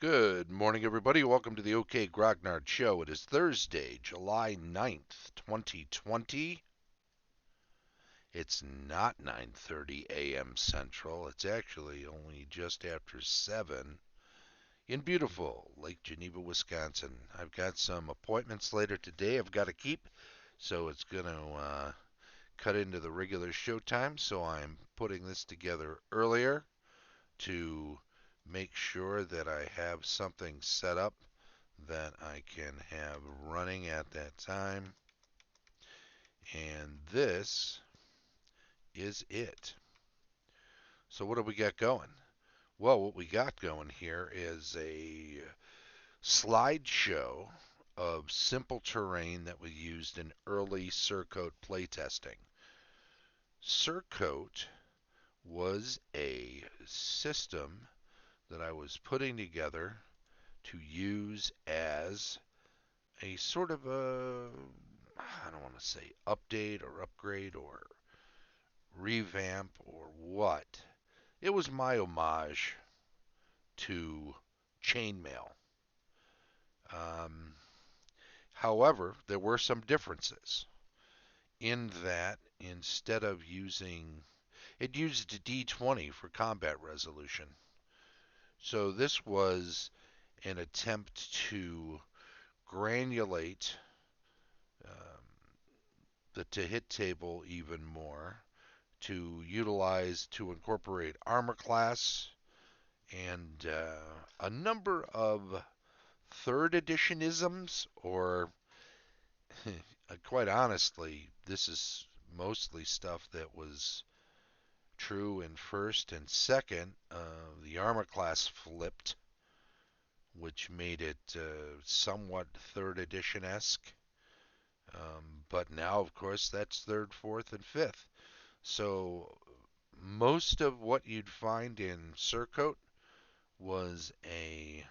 Good morning, everybody. Welcome to the OK Grognard Show. It is Thursday, July 9th, 2020. It's not 9:30 a.m. Central. It's actually only just after 7 in beautiful Lake Geneva, Wisconsin. I've got some appointments later today I've got to keep, so it's going to cut into the regular show time, so I'm putting this together earlier to make sure that I have something set up that I can have running at that time. And this is it. So what do we got going? Well, what we got going here is a slideshow of simple terrain that was used in early Surcoat playtesting. Surcoat was a system that I was putting together to use as a sort of a, I don't want to say update or upgrade or revamp or what. It was my homage to chainmail. Um, However, there were some differences in that instead of using, it used a D20 for combat resolution. So this was an attempt to granulate um, the to hit table even more, to incorporate armor class and a number of third editionisms, or quite honestly, this is mostly stuff that was true in first and second. The armor class flipped, which made it somewhat third edition esque. But now, of course, that's third, fourth, and fifth. So most of what you'd find in Surcoat was a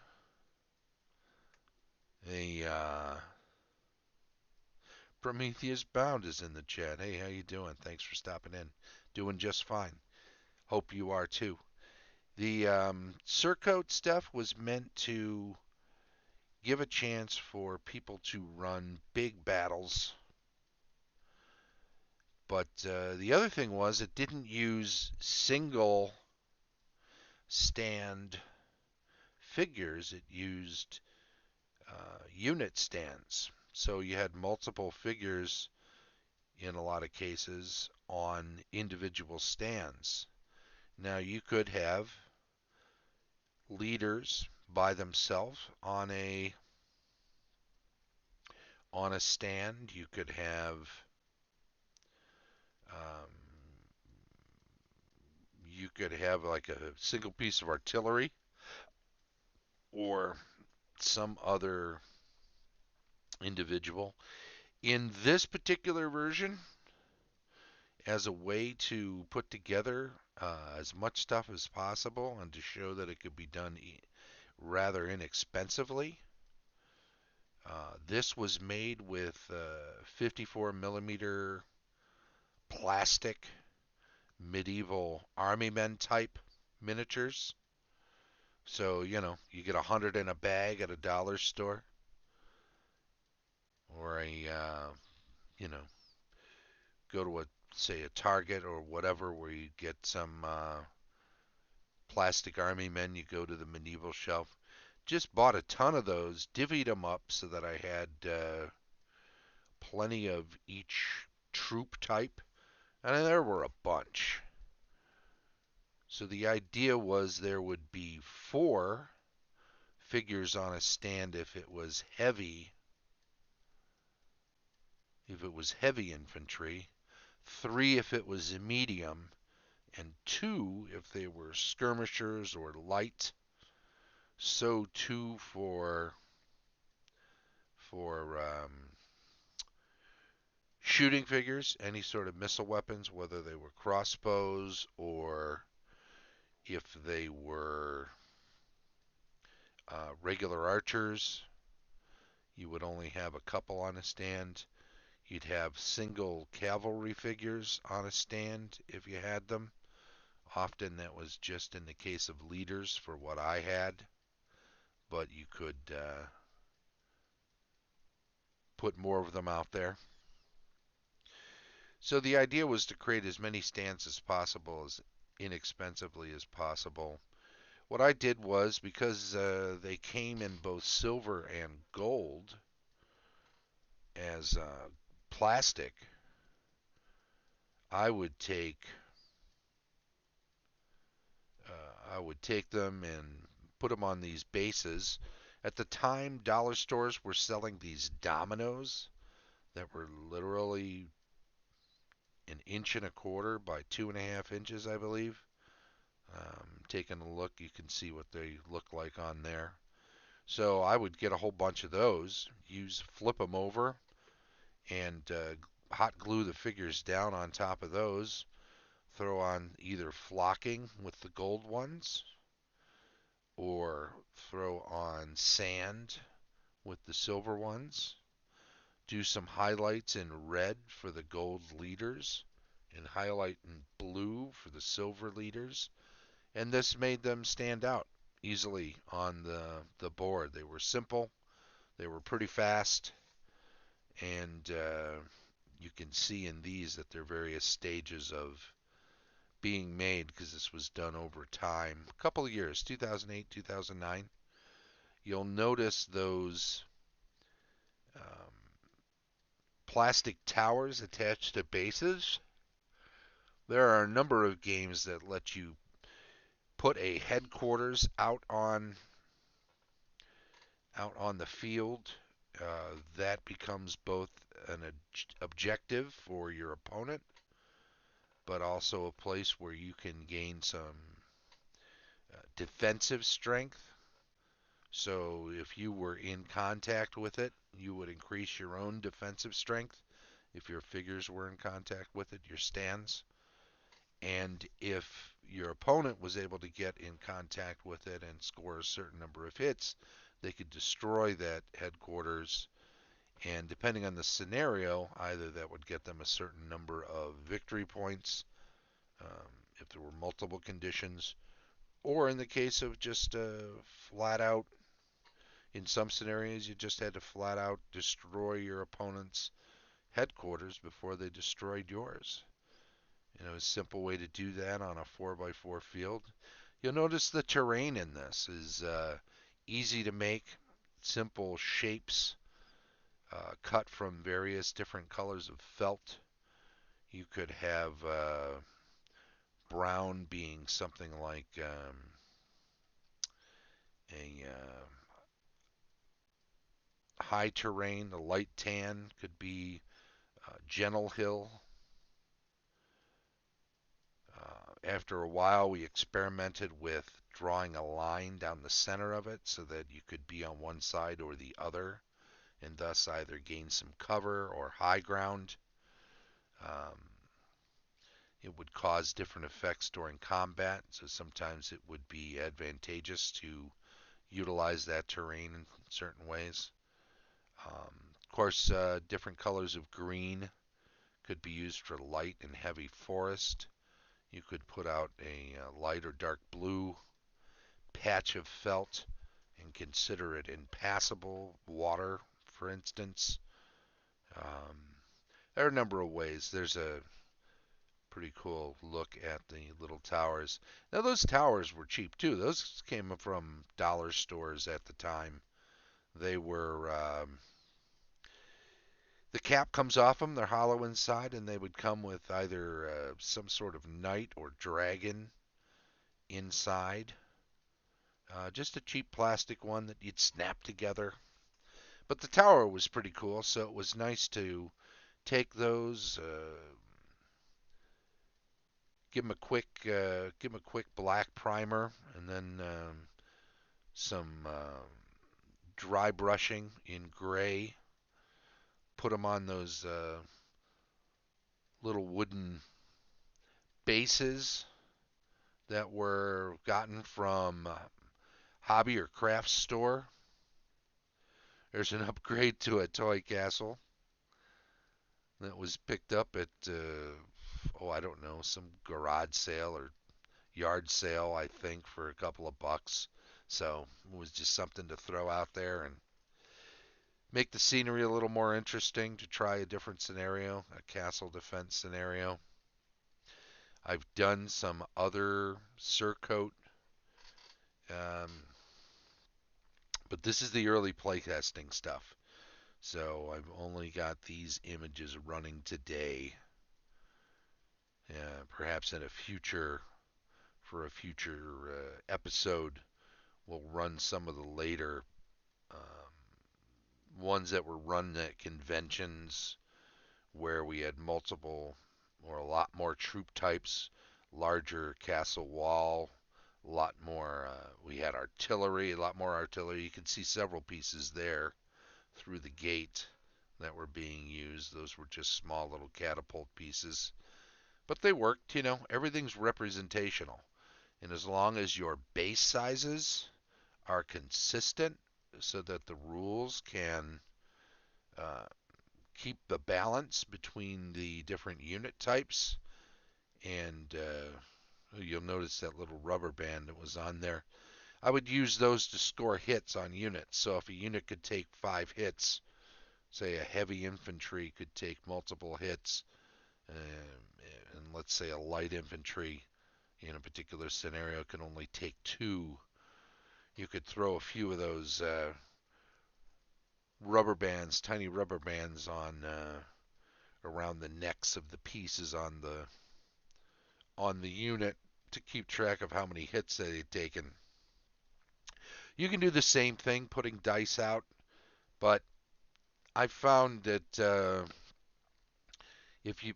Prometheus Bound is in the chat. Hey, how you doing? Thanks for stopping in. Doing just fine. Hope you are too. The Surcoat stuff was meant to give a chance for people to run big battles, but the other thing was it didn't use single stand figures. It used unit stands. So you had multiple figures in a lot of cases on individual stands. Now you could have leaders by themselves on a stand. You could have um, like a single piece of artillery or some other individual. In this particular version, as a way to put together as much stuff as possible and to show that it could be done rather inexpensively. This was made with 54 millimeter plastic medieval army men type miniatures. So, you get 100 in a bag at a dollar store or you know, go to say a Target or whatever where you get some plastic army men, you go to the medieval shelf. Just bought a ton of those, divvied them up so that I had plenty of each troop type, and there were a bunch. So the idea was there would be 4 figures on a stand if it was heavy infantry, 3 if it was medium, and 2 if they were skirmishers or light. So 2 for shooting figures, any sort of missile weapons, whether they were crossbows or if they were regular archers. You would only have a couple on a stand. You'd have single cavalry figures on a stand if you had them. Often that was just in the case of leaders for what I had. but you could put more of them out there. So the idea was to create as many stands as possible, as inexpensively as possible. What I did was, because they came in both silver and gold as plastic, I would take I would take them and put them on these bases. At the time, dollar stores were selling these dominoes that were literally an inch and a quarter by 2.5 inches, I believe. Taking a look, you can see what they look like on there. So I would get a whole bunch of those, flip them over, and hot glue the figures down on top of those. Throw on either flocking with the gold ones, or throw on sand with the silver ones. Do some highlights in red for the gold leaders, and highlight in blue for the silver leaders. And this made them stand out easily on the board. They were simple, they were pretty fast, and you can see in these that they're various stages of being made, because this was done over time. A couple of years, 2008, 2009. You'll notice those um, plastic towers attached to bases. There are a number of games that let you put a headquarters out on the field. That becomes both an objective for your opponent, but also a place where you can gain some defensive strength. So if you were in contact with it, you would increase your own defensive strength. If your figures were in contact with it, your stands. And if your opponent was able to get in contact with it and score a certain number of hits, they could destroy that headquarters. And depending on the scenario, either that would get them a certain number of victory points, if there were multiple conditions, or in the case of just flat out, in some scenarios, you just had to flat out destroy your opponent's headquarters before they destroyed yours. A simple way to do that on a 4x4 field. You'll notice the terrain in this is easy to make, simple shapes cut from various different colors of felt. You could have brown being something like a high terrain. The light tan could be gentle hill. After a while, we experimented with drawing a line down the center of it so that you could be on one side or the other, and thus either gain some cover or high ground. Um, it would cause different effects during combat, so sometimes it would be advantageous to utilize that terrain in certain ways. Of course, different colors of green could be used for light and heavy forest. You could put out a light or dark blue patch of felt and consider it impassable water, for instance. Um, there are a number of ways. There's a pretty cool look at the little towers. Now, those towers were cheap too. Those came from dollar stores at the time. They were the cap comes off them. They're hollow inside, and they would come with either some sort of knight or dragon inside. Just a cheap plastic one that you'd snap together. But the tower was pretty cool, so it was nice to take those, give them a quick black primer, and then some dry brushing in gray. Put them on those little wooden bases that were gotten from hobby or craft store. There's an upgrade to a toy castle that was picked up at I don't know, some garage sale or yard sale, I think, for a couple of bucks. So it was just something to throw out there and make the scenery a little more interesting to try a different scenario, a castle defense scenario. I've done some other Surcoat, um, but this is the early playtesting stuff. So I've only got these images running today. Perhaps in a future, for a future episode, we'll run some of the later ones that were run at conventions where we had multiple or a lot more troop types, larger castle wall, a lot more. We had artillery, a lot more artillery. You can see several pieces there through the gate that were being used. Those were just small little catapult pieces, but they worked. You know, everything's representational, and as long as your base sizes are consistent, so that the rules can uh, keep the balance between the different unit types. And you'll notice that little rubber band that was on there. I would use those to score hits on units. So if a unit could take 5 hits, say a heavy infantry could take multiple hits, and let's say a light infantry in a particular scenario can only take 2, you could throw a few of those rubber bands, tiny rubber bands on around the necks of the pieces on the unit to keep track of how many hits they've taken. You can do the same thing putting dice out, but I found that if the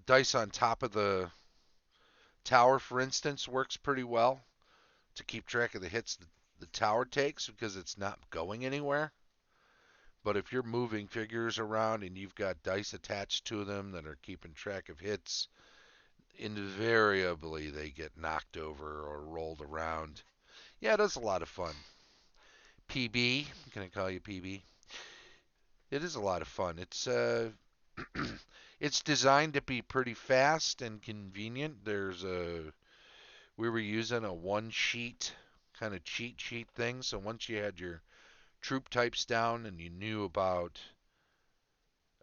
dice on top of the tower, for instance, works pretty well to keep track of the hits the tower takes because it's not going anywhere. But if you're moving figures around and you've got dice attached to them that are keeping track of hits, invariably they get knocked over or rolled around. Yeah, that's a lot of fun. PB, can I call you PB? It is a lot of fun. It's designed to be pretty fast and convenient. We were using a one sheet kind of cheat sheet thing. So once you had your troop types down and you knew about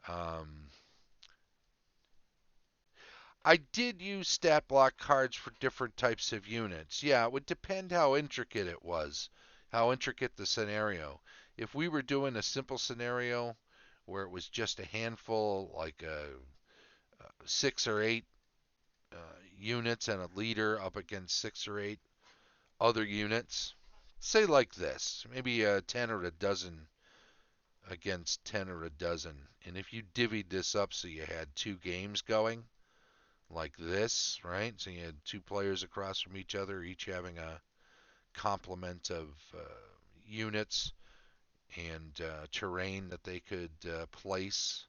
um, I did use stat block cards for different types of units. Yeah, it would depend how intricate it was, how intricate the scenario. If we were doing a simple scenario where it was just a handful, like 6 or 8 uh, units and a leader up against 6 or 8 other units, say like this, maybe 10 or a dozen against 10 or a dozen. And if you divvied this up so you had 2 games going, like this, right? So you had 2 players across from each other, each having a complement of units and terrain that they could place.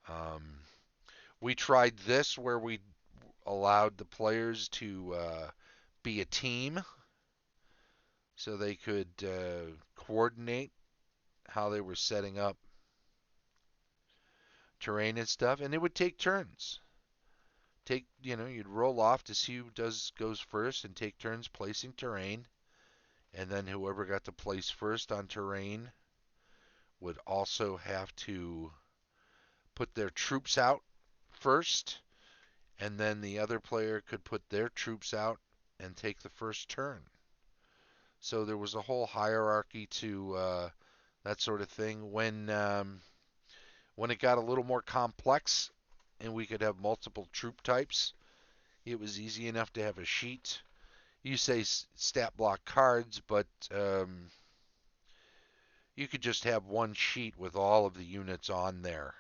Um, we tried this where we allowed the players to be a team so they could coordinate how they were setting up terrain and stuff, and it would take turns. You'd roll off to see who goes first and take turns placing terrain. And then whoever got to place first on terrain would also have to put their troops out first, and then the other player could put their troops out and take the first turn. So there was a whole hierarchy to that sort of thing. When it got a little more complex and we could have multiple troop types, it was easy enough to have a sheet. You say stat block cards, but you could just have one sheet with all of the units on there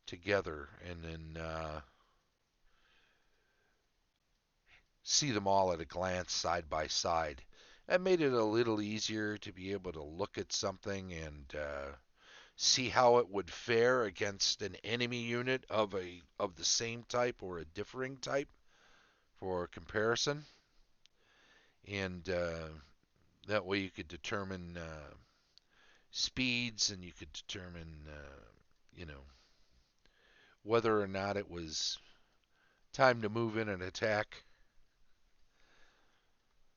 together and then see them all at a glance side by side. That made it a little easier to be able to look at something and see how it would fare against an enemy unit of the same type or a differing type for comparison. And that way you could determine speeds and you could determine, you know, whether or not it was time to move in and attack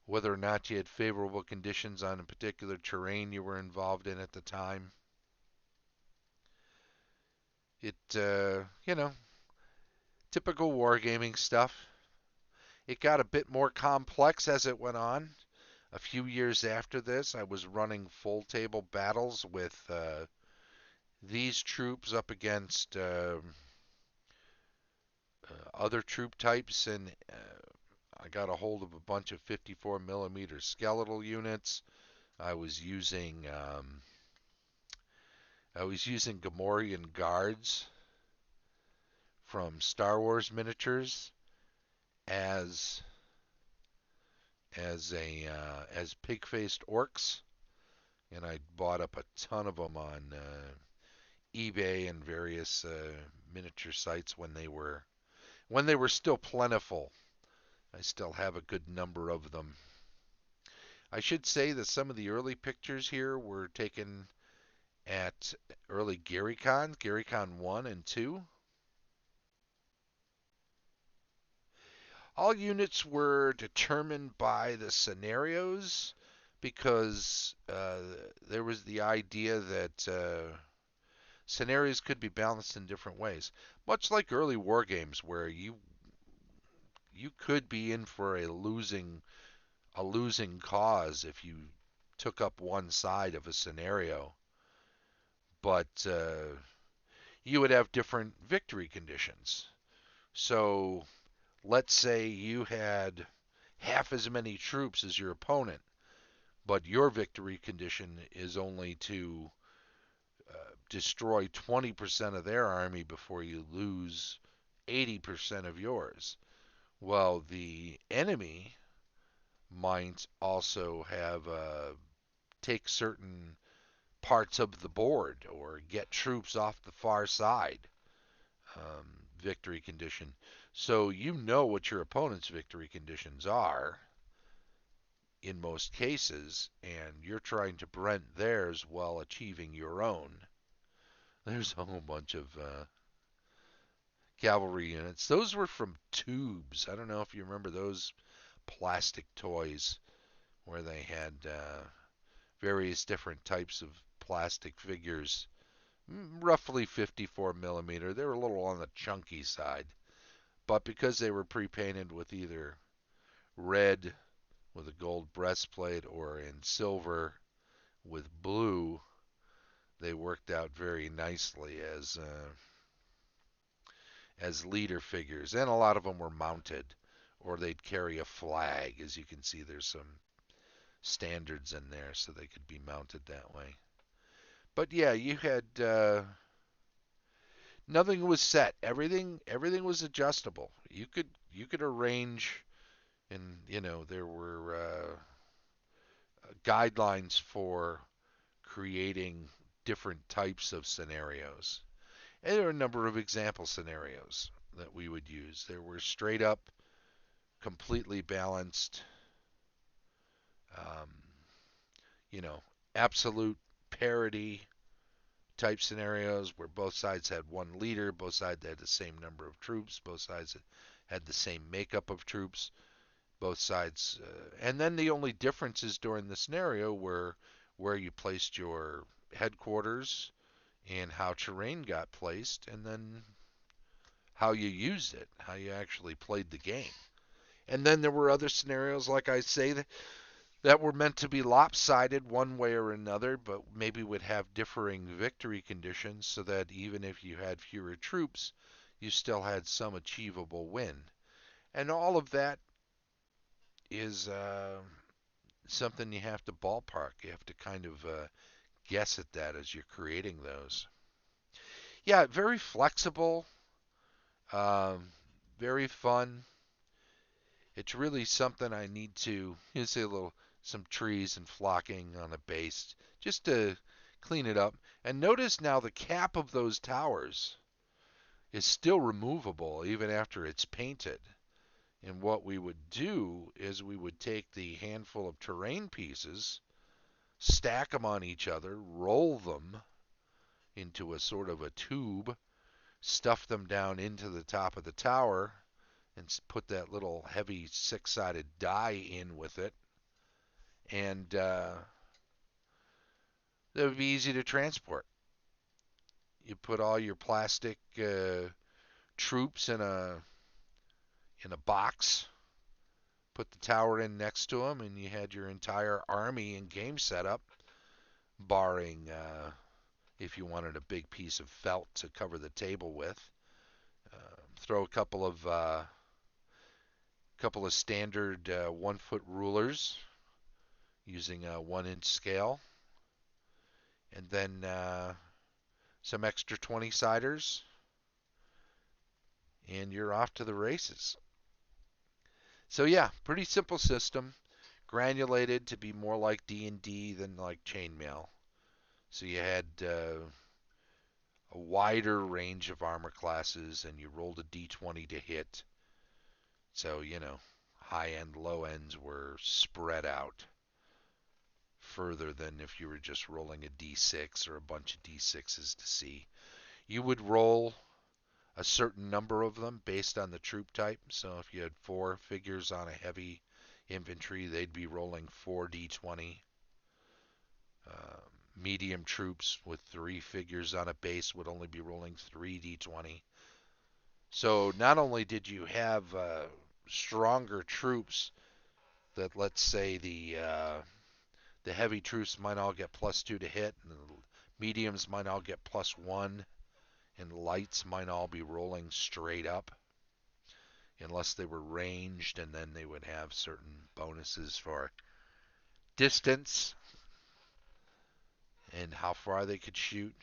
whether or not you had favorable conditions on a particular terrain you were involved in at the time. Typical wargaming stuff. It got a bit more complex as it went on. A few years after this, I was running full table battles with these troops up against other troop types, and I got a hold of a bunch of 54 millimeter skeletal units. I was using Gamorrean guards from Star Wars miniatures as as pig-faced orcs, and I bought up a ton of them on eBay and various miniature sites when they were still plentiful. I still have a good number of them. I should say that some of the early pictures here were taken at early GaryCon 1 and 2. All units were determined by the scenarios because there was the idea that scenarios could be balanced in different ways, much like early war games where you could be in for a losing cause if you took up one side of a scenario, but you would have different victory conditions. So let's say you had half as many troops as your opponent, but your victory condition is only to destroy 20% of their army before you lose 80% of yours. Well, the enemy might also have take certain parts of the board or get troops off the far side victory condition. So you know what your opponent's victory conditions are in most cases, and you're trying to prevent theirs while achieving your own. There's a whole bunch of cavalry units. Those were from tubes. I don't know if you remember those plastic toys where they had various different types of plastic figures, roughly 54 millimeter. They were a little on the chunky side, but because they were pre-painted with either red with a gold breastplate or in silver with blue, they worked out very nicely as leader figures, and a lot of them were mounted, or they'd carry a flag. As you can see, there's some standards in there, so they could be mounted that way. But yeah, you had nothing was set. Everything was adjustable. You could arrange, and there were guidelines for creating different types of scenarios. And there are a number of example scenarios that we would use. There were straight up, completely balanced, um, you know, absolute parity type scenarios where both sides had one leader, both sides had the same number of troops, both sides had the same makeup of troops, both sides, and then the only differences during the scenario were where you placed your headquarters and how terrain got placed, and then how you used it, how you actually played the game. And then there were other scenarios, like I say, that were meant to be lopsided one way or another, but maybe would have differing victory conditions so that even if you had fewer troops, you still had some achievable win. And all of that is something you have to ballpark. You have to kind of guess at that as you're creating those. Yeah, very flexible, um, very fun. It's really something I need to, say a little, some trees and flocking on a base just to clean it up. And notice now the cap of those towers is still removable even after it's painted. And what we would do is we would take the handful of terrain pieces, stack them on each other, roll them into a sort of a tube, stuff them down into the top of the tower, and put that little heavy six-sided die in with it. and that would be easy to transport. You put all your plastic troops in a box, put the tower in next to them, and you had your entire army and game setup, barring if you wanted a big piece of felt to cover the table with. Throw a couple of standard 1 foot rulers using a 1 inch scale, and then some extra 20 siders, and you're off to the races. So yeah, pretty simple system, granulated to be more like D&D than like chainmail. So you had a wider range of armor classes, and you rolled a d20 to hit. So, high end, low ends were spread out further than if you were just rolling a d6 or a bunch of d6s to see. You would roll a certain number of them based on the troop type. So if you had 4 figures on a heavy infantry, they'd be rolling 4d20. Uh, Medium troops with 3 figures on a base would only be rolling 3d20. So not only did you have stronger troops that, let's say, the heavy troops might all get +2 to hit, and the mediums might all get +1, and the lights might all be rolling straight up, unless they were ranged, and then they would have certain bonuses for distance and how far they could shoot.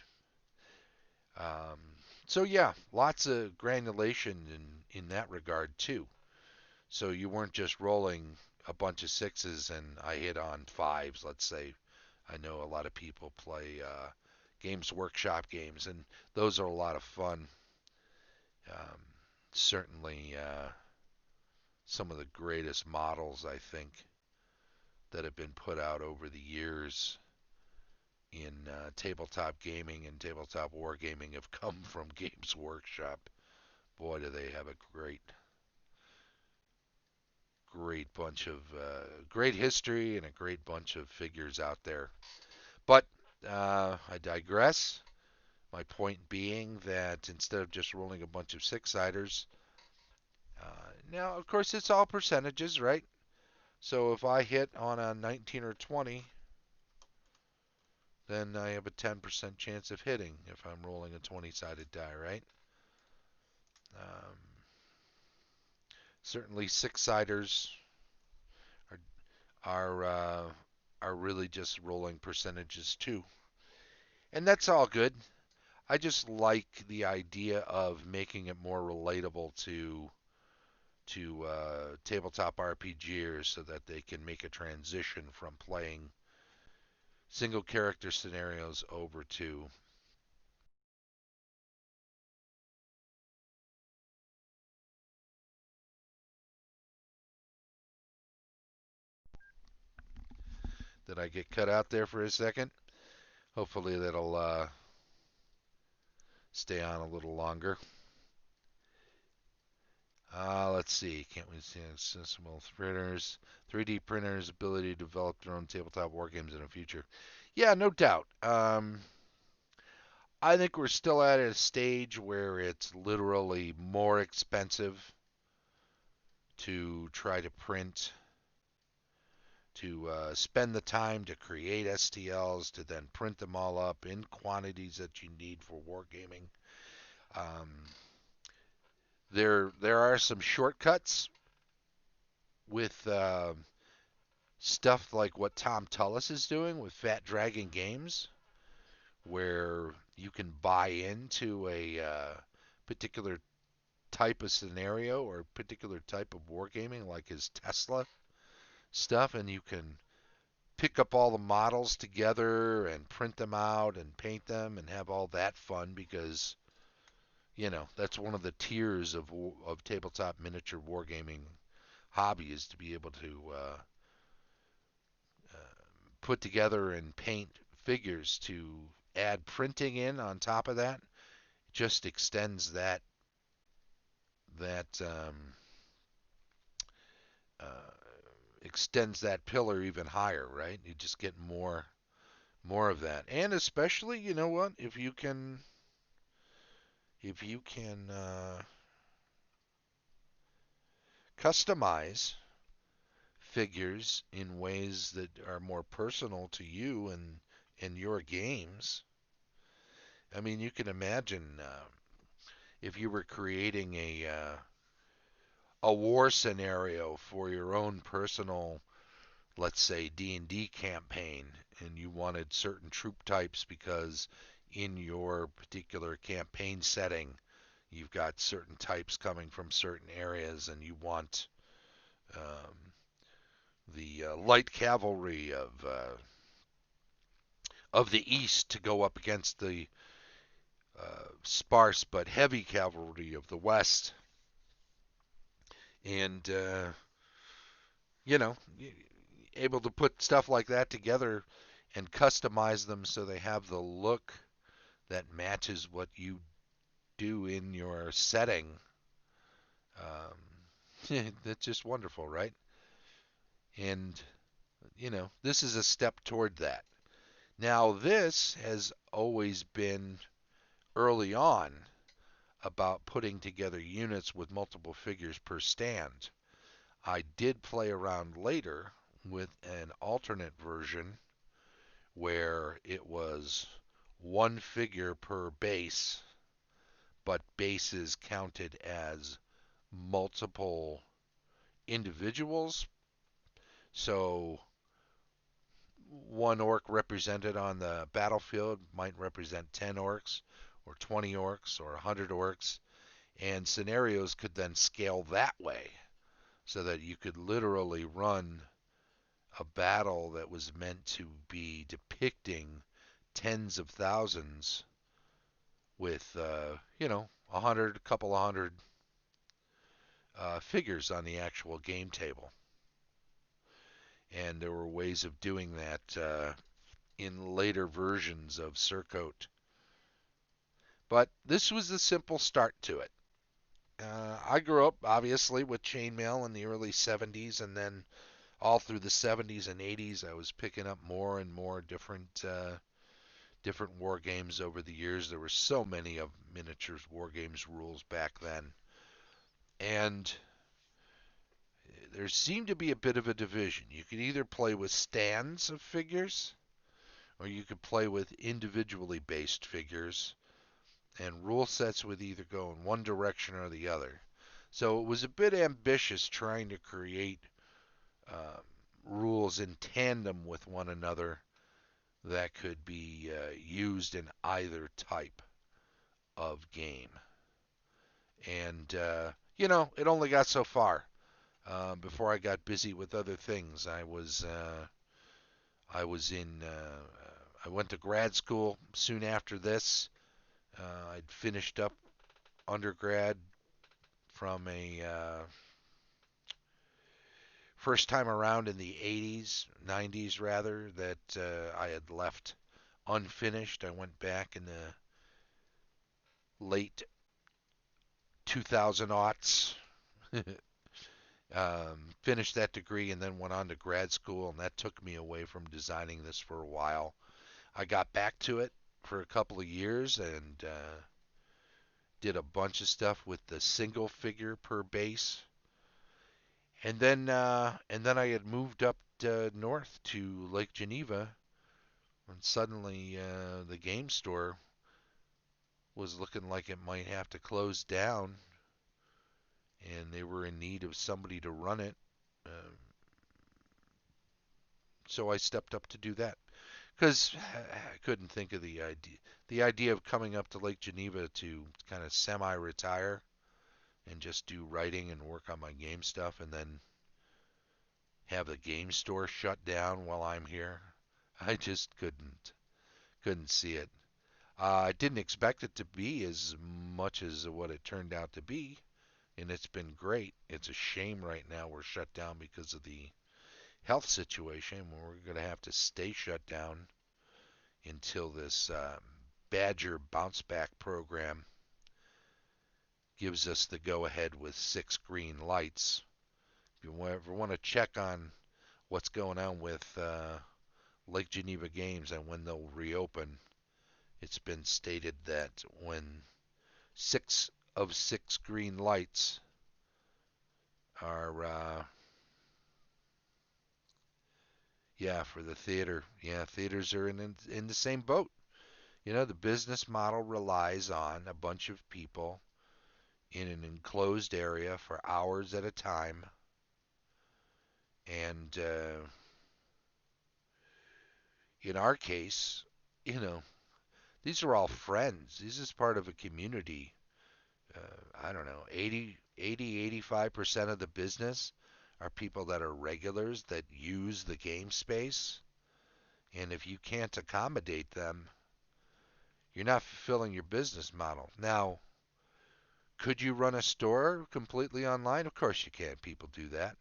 Um, so yeah, lots of granulation in that regard too. So you weren't just rolling a bunch of sixes and I hit on fives, let's say. I know a lot of people play Games Workshop games, and those are a lot of fun. Um, Certainly some of the greatest models, I think, that have been put out over the years in tabletop gaming and tabletop wargaming have come from Games Workshop. Boy, do they have a great bunch of great history and a great bunch of figures out there. But I digress. My point being that instead of just rolling a bunch of six-siders, now of course it's all percentages, right? So if I hit on a 19 or 20, then I have a 10% chance of hitting if I'm rolling a 20-sided die, right? Um, Certainly six-siders are are are really just rolling percentages too, and that's all good. I just like the idea of making it more relatable to tabletop RPGers so that they can make a transition from playing single character scenarios over to did I get cut out there for a second? Hopefully that'll stay on a little longer. Let's see. Can't we see accessible printers, 3D printers, ability to develop their own tabletop wargames in the future? Yeah, no doubt. I think we're still at a stage where it's literally more expensive to try to print, to spend the time to create STLs, to then print them all up in quantities that you need for wargaming. Um, there are some shortcuts with stuff like what Tom Tullis is doing with Fat Dragon Games, where you can buy into a particular type of scenario or particular type of wargaming, like his Tesla stuff, and you can pick up all the models together and print them out and paint them and have all that fun because that's one of the tiers of tabletop miniature wargaming hobby is to be able to put together and paint figures. To add printing in on top of that just extends that uh, extends that pillar even higher, right? You just get more of that. And especially, you know what? If you can customize figures in ways that are more personal to you and your games. I mean, you can imagine if you were creating a war scenario for your own personal, let's say D&D campaign, and you wanted certain troop types because in your particular campaign setting you've got certain types coming from certain areas, and you want the light cavalry of the east to go up against the sparse but heavy cavalry of the west, and you know, able to put stuff like that together and customize them so they have the look that matches what you do in your setting. That's just wonderful, right? And this is a step toward that. Now, this has always been early on about putting together units with multiple figures per stand. I did play around later with an alternate version where it was one figure per base, but bases counted as multiple individuals. So one orc represented on the battlefield might represent 10 orcs or 20 orcs or 100 orcs, and scenarios could then scale that way so that you could literally run a battle that was meant to be depicting tens of thousands with, a couple of hundred figures on the actual game table. And there were ways of doing that in later versions of Surcoat. But this was the simple start to it. I grew up, obviously, with chainmail in the early 70s, and then all through the 70s and 80s, I was picking up more and more different war games over the years. There were so many of miniatures war games rules back then, and there seemed to be a bit of a division. You could either play with stands of figures, or you could play with individually based figures, and rule sets would either go in one direction or the other. So it was a bit ambitious trying to create uh, rules in tandem with one another that could be used in either type of game. And, it only got so far before I got busy with other things. I went to grad school soon after this. I'd finished up undergrad from a first time around in the 80s, 90s rather, that I had left unfinished. I went back in the late 2000 aughts, finished that degree, and then went on to grad school, and that took me away from designing this for a while. I got back to it for a couple of years and did a bunch of stuff with the single figure per base, and then I had moved up north to Lake Geneva, and suddenly the game store was looking like it might have to close down, and they were in need of somebody to run it. Um, so I stepped up to do that because I couldn't think of the idea of coming up to Lake Geneva to kind of semi-retire and just do writing and work on my game stuff, and then have the game store shut down while I'm here. I just couldn't see it. I didn't expect it to be as much as what it turned out to be, and it's been great. It's a shame right now we're shut down because of the health situation. We're going to have to stay shut down until this Badger bounce back program gives us the go ahead with 6 green lights. If you ever want to check on what's going on with Lake Geneva Games and when they'll reopen. It's been stated that when 6 of 6 green lights are, yeah, for the theater. Yeah, theaters are in the same boat. You know, the business model relies on a bunch of people in an enclosed area for hours at a time. And in our case, you know, these are all friends. This is part of a community. I don't know, 85% of the business are people that are regulars that use the game space. And if you can't accommodate them, you're not fulfilling your business model. Now, could you run a store completely online? Of course you can. People do that.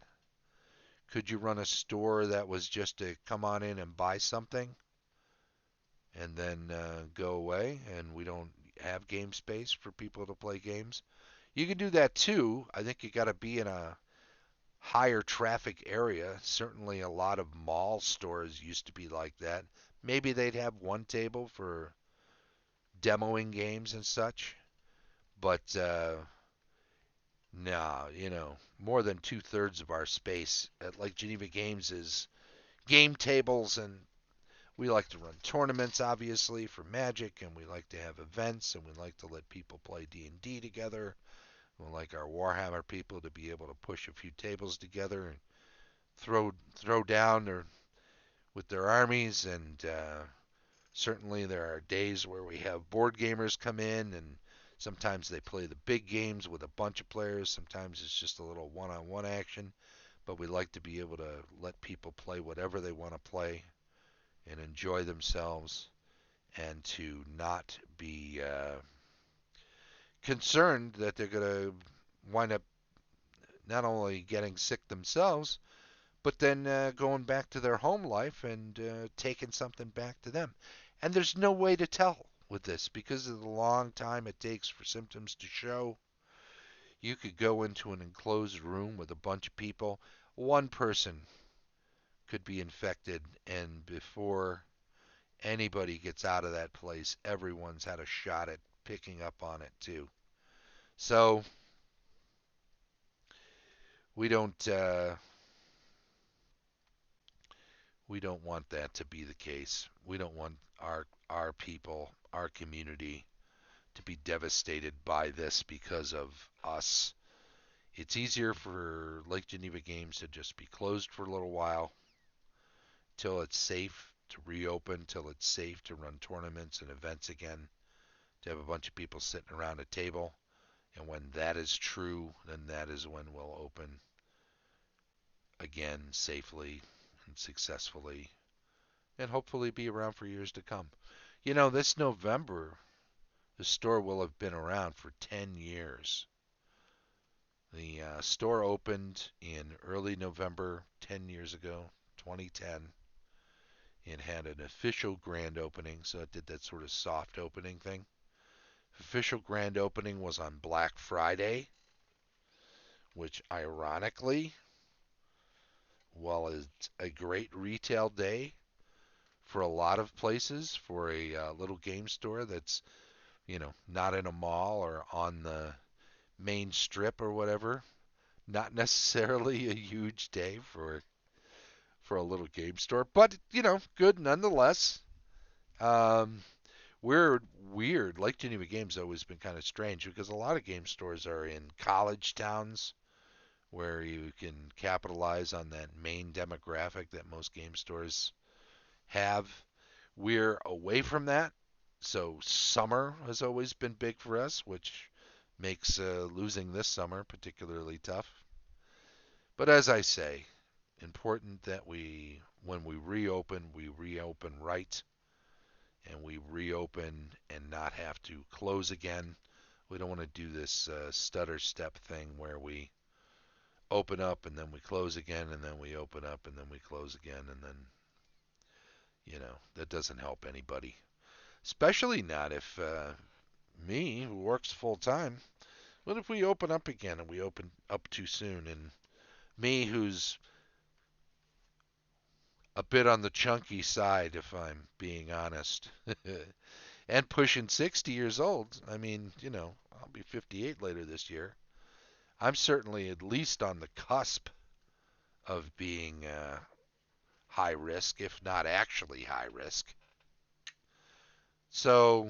Could you run a store that was just to come on in and buy something and then go away and we don't have game space for people to play games? You can do that too. I think you got to be in a higher traffic area. Certainly a lot of mall stores used to be like that. Maybe they'd have one table for demoing games and such, but nah, more than 2/3 of our space at Lake Geneva Games is game tables, and we like to run tournaments, obviously, for Magic, and we like to have events, and we like to let people play D&D together. We like our Warhammer people to be able to push a few tables together and throw down with their armies, and certainly there are days where we have board gamers come in, and sometimes they play the big games with a bunch of players. Sometimes it's just a little one-on-one action, but we like to be able to let people play whatever they want to play and enjoy themselves, and to not be concerned that they're going to wind up not only getting sick themselves, but then going back to their home life and taking something back to them. And there's no way to tell with this because of the long time it takes for symptoms to show. You could go into an enclosed room with a bunch of people. One person could be infected, and before anybody gets out of that place, everyone's had a shot at picking up on it too. So we don't uh, we don't want that to be the case. We don't want our people, our community, to be devastated by this because of us. It's easier for Lake Geneva Games to just be closed for a little while till it's safe to reopen, till it's safe to run tournaments and events again, to have a bunch of people sitting around a table. And when that is true, then that is when we'll open again safely and successfully and hopefully be around for years to come. This November, the store will have been around for 10 years. The store opened in early November 10 years ago, 2010. It had an official grand opening, so it did that sort of soft opening thing. Official grand opening was on Black Friday, which ironically, while it's a great retail day for a lot of places, for a little game store that's, not in a mall or on the main strip or whatever, not necessarily a huge day for a little game store, but good nonetheless. Um, we're weird. Lake Geneva Games always been kind of strange because a lot of game stores are in college towns where you can capitalize on that main demographic that most game stores have. We're away from that, so summer has always been big for us, which makes losing this summer particularly tough. But as I say, important that when we reopen right, and we reopen and not have to close again. We don't want to do this stutter step thing where we open up and then we close again and then we open up and then we close again, and then, that doesn't help anybody. Especially not if me, who works full time, what if we open up again and we open up too soon? And me, who's a bit on the chunky side, if I'm being honest. And pushing 60 years old. I mean, I'll be 58 later this year. I'm certainly at least on the cusp of being high risk, if not actually high risk. So,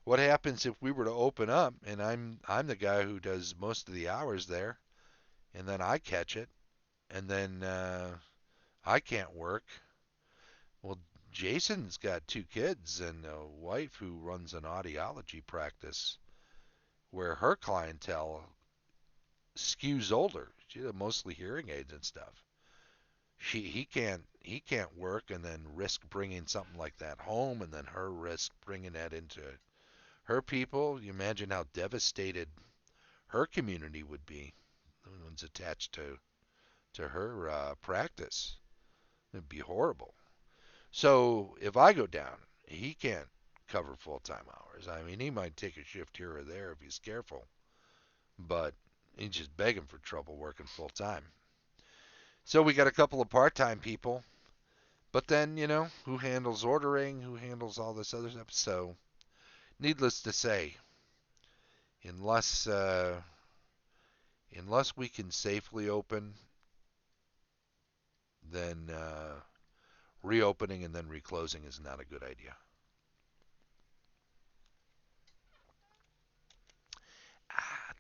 what happens if we were to open up and I'm the guy who does most of the hours there, and then I catch it, and then I can't work? Well, Jason's got two kids and a wife who runs an audiology practice where her clientele skews older. She has mostly hearing aids and stuff. He can't work and then risk bringing something like that home, and then her risk bringing that into her people. You imagine how devastated her community would be. The ones attached to her practice. It'd be horrible. So if I go down, he can't cover full-time hours. I mean, he might take a shift here or there if he's careful, but he's just begging for trouble working full-time. So we got a couple of part-time people, but then, who handles ordering, who handles all this other stuff? So, needless to say, unless unless we can safely open, then reopening and then reclosing is not a good idea.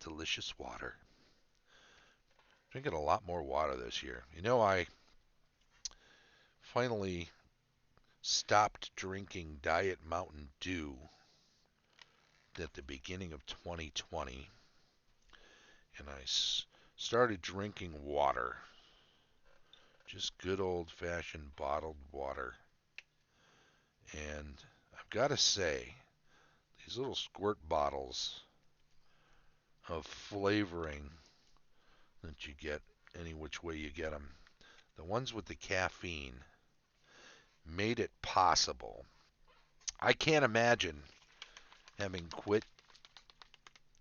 Delicious water. Drinking a lot more water this year. I finally stopped drinking Diet Mountain Dew at the beginning of 2020, and I started drinking water. Just good old-fashioned bottled water. And I've got to say, these little squirt bottles of flavoring that you get any which way you get them, the ones with the caffeine, made it possible. I can't imagine having quit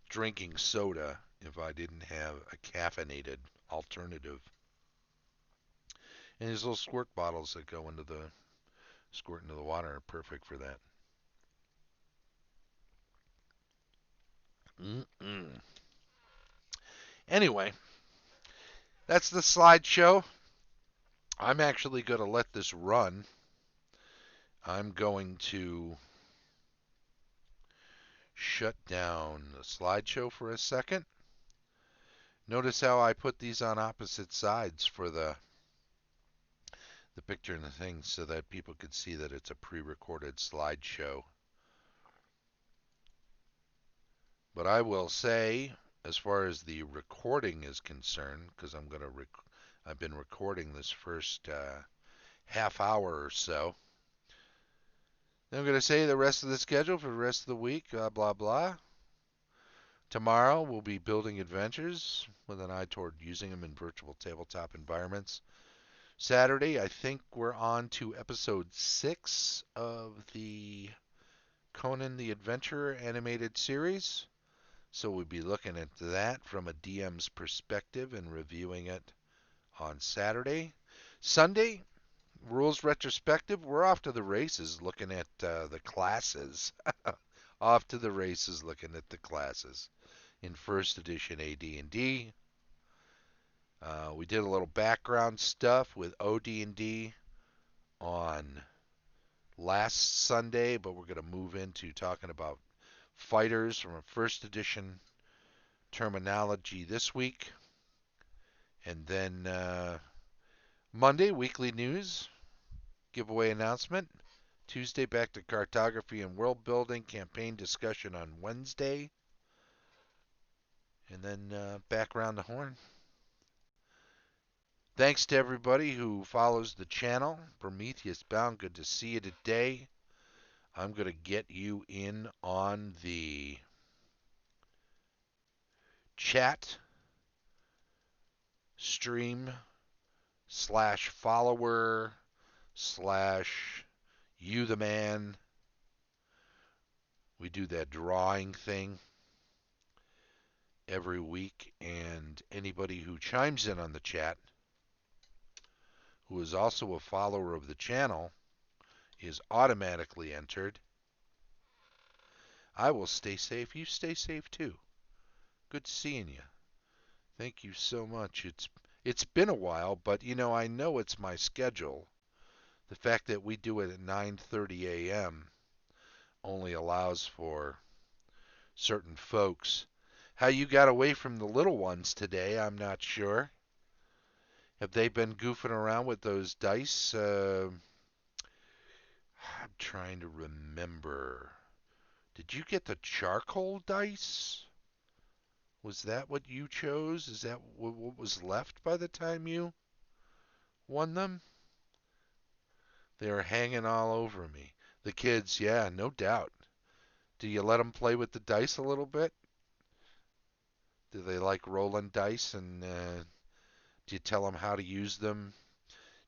drinking soda if I didn't have a caffeinated alternative. And these little squirt bottles that go into the squirt into the water are perfect for that. Mm-mm. Anyway, that's the slideshow. I'm actually going to let this run. I'm going to shut down the slideshow for a second. Notice how I put these on opposite sides for the picture and the thing so that people could see that it's a pre-recorded slideshow. But I will say, as far as the recording is concerned, because I've been recording this first half hour or so. I'm going to say the rest of the schedule for the rest of the week, blah, blah. Tomorrow we'll be building adventures with an eye toward using them in virtual tabletop environments. Saturday, I think we're on to episode 6 of the Conan the Adventurer animated series. So we'll be looking at that from a DM's perspective and reviewing it on Saturday. Sunday, rules retrospective. We're off to the races looking at the classes. Off to the races looking at the classes in first edition AD&D. We did a little background stuff with OD&D on last Sunday, but we're going to move into talking about fighters from a first edition terminology this week. And then Monday, weekly news, giveaway announcement. Tuesday, back to cartography and world building, campaign discussion on Wednesday. And then back around the horn. Thanks to everybody who follows the channel. Prometheus Bound, good to see you today. I'm going to get you in on the chat stream /follower / you the man. We do that drawing thing every week, and anybody who chimes in on the chat who is also a follower of the channel, is automatically entered. I will stay safe. You stay safe too. Good seeing you. Thank you so much. It's been a while, but I know it's my schedule. The fact that we do it at 9:30 a.m. only allows for certain folks. How you got away from the little ones today, I'm not sure. Have they been goofing around with those dice? I'm trying to remember. Did you get the charcoal dice? Was that what you chose? Is that what was left by the time you won them? They were hanging all over me. The kids, yeah, no doubt. Do you let them play with the dice a little bit? Do they like rolling dice? And do you tell them how to use them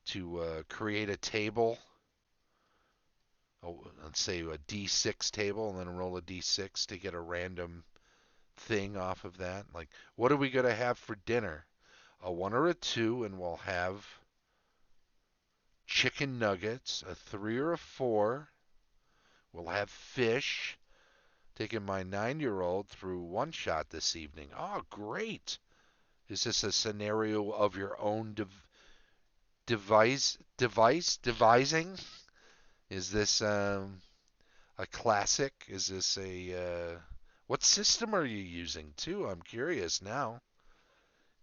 to create a table? Oh, let's say a D6 table, and then roll a D6 to get a random thing off of that. Like, what are we going to have for dinner? A 1 or a 2, and we'll have chicken nuggets. A 3 or a 4, we'll have fish. Taking my 9-year-old through One Shot this evening. Oh, great. Is this a scenario of your own devising? Is this a classic? Is this what system are you using too? I'm curious now.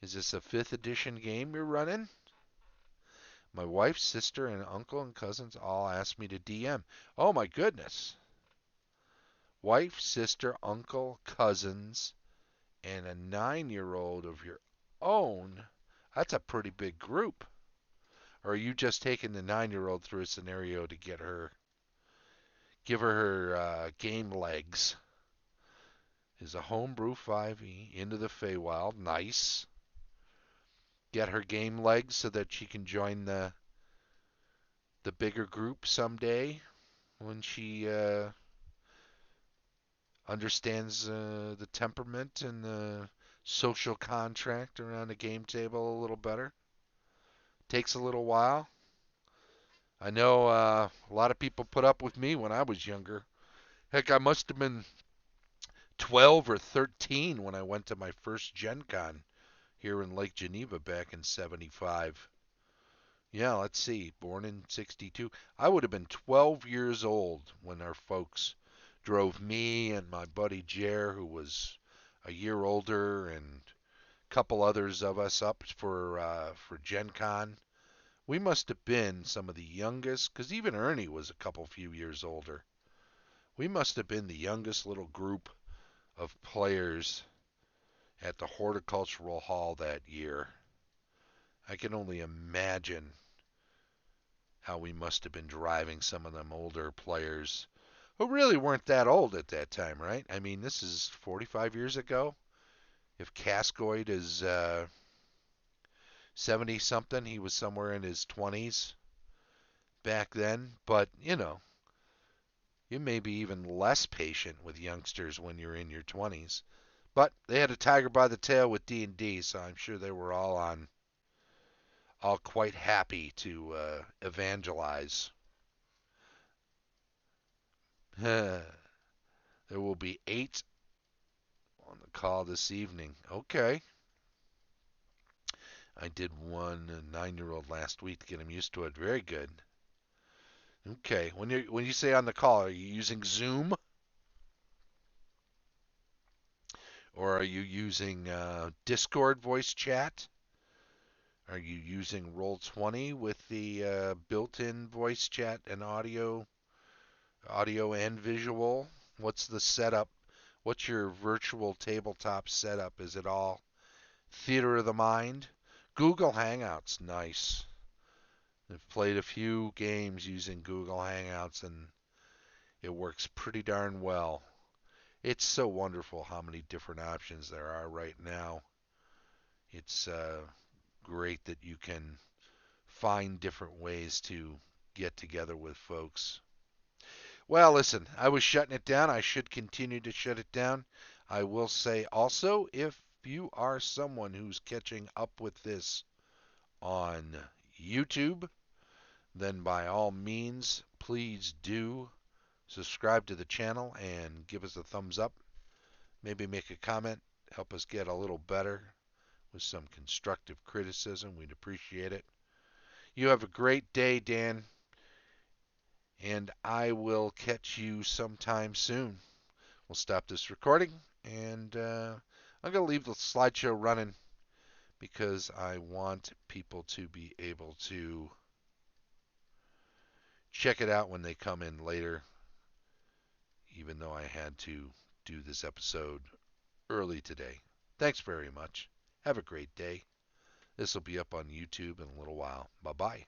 Is this a 5th edition game you're running? My wife's sister and uncle and cousins all asked me to DM. Oh my goodness. Wife, sister, uncle, cousins, and a 9-year-old of your own. That's a pretty big group. Or are you just taking the 9-year-old through a scenario to give her game legs? Is a homebrew 5e into the Feywild. Nice. Get her game legs so that she can join the bigger group someday when she understands the temperament and the social contract around a game table a little better. Takes a little while. I know a lot of people put up with me when I was younger. Heck, I must have been 12 or 13 when I went to my first Gen Con here in Lake Geneva back in 75. Yeah, let's see. Born in 62. I would have been 12 years old when our folks drove me and my buddy Jer, who was a year older, and a couple others of us up for Gen Con. We must have been some of the youngest, because even Ernie was a few years older. We must have been the youngest little group of players at the Horticultural Hall that year. I can only imagine how we must have been driving some of them older players who really weren't that old at that time, right? I mean, this is 45 years ago. If Cascoid is 70-something, he was somewhere in his 20s back then. But, you may be even less patient with youngsters when you're in your 20s. But they had a tiger by the tail with D&D, so I'm sure they were all quite happy to evangelize. There will be 8 on the call this evening. Okay. I did one 9-year-old last week to get him used to it. Very good. Okay. When you say on the call, are you using Zoom or are you using Discord voice chat? Are you using Roll20 with the built-in voice chat and audio and visual? What's the setup? What's your virtual tabletop setup? Is it all theater of the mind? Google Hangouts, nice. I've played a few games using Google Hangouts and it works pretty darn well. It's so wonderful how many different options there are right now. It's great that you can find different ways to get together with folks. Well, listen, I was shutting it down. I should continue to shut it down. I will say also, if you are someone who's catching up with this on YouTube, then by all means, please do subscribe to the channel and give us a thumbs up. Maybe make a comment, help us get a little better with some constructive criticism. We'd appreciate it. You have a great day, Dan, and I will catch you sometime soon. We'll stop this recording, and I'm going to leave the slideshow running because I want people to be able to check it out when they come in later, even though I had to do this episode early today. Thanks very much. Have a great day. This will be up on YouTube in a little while. Bye-bye.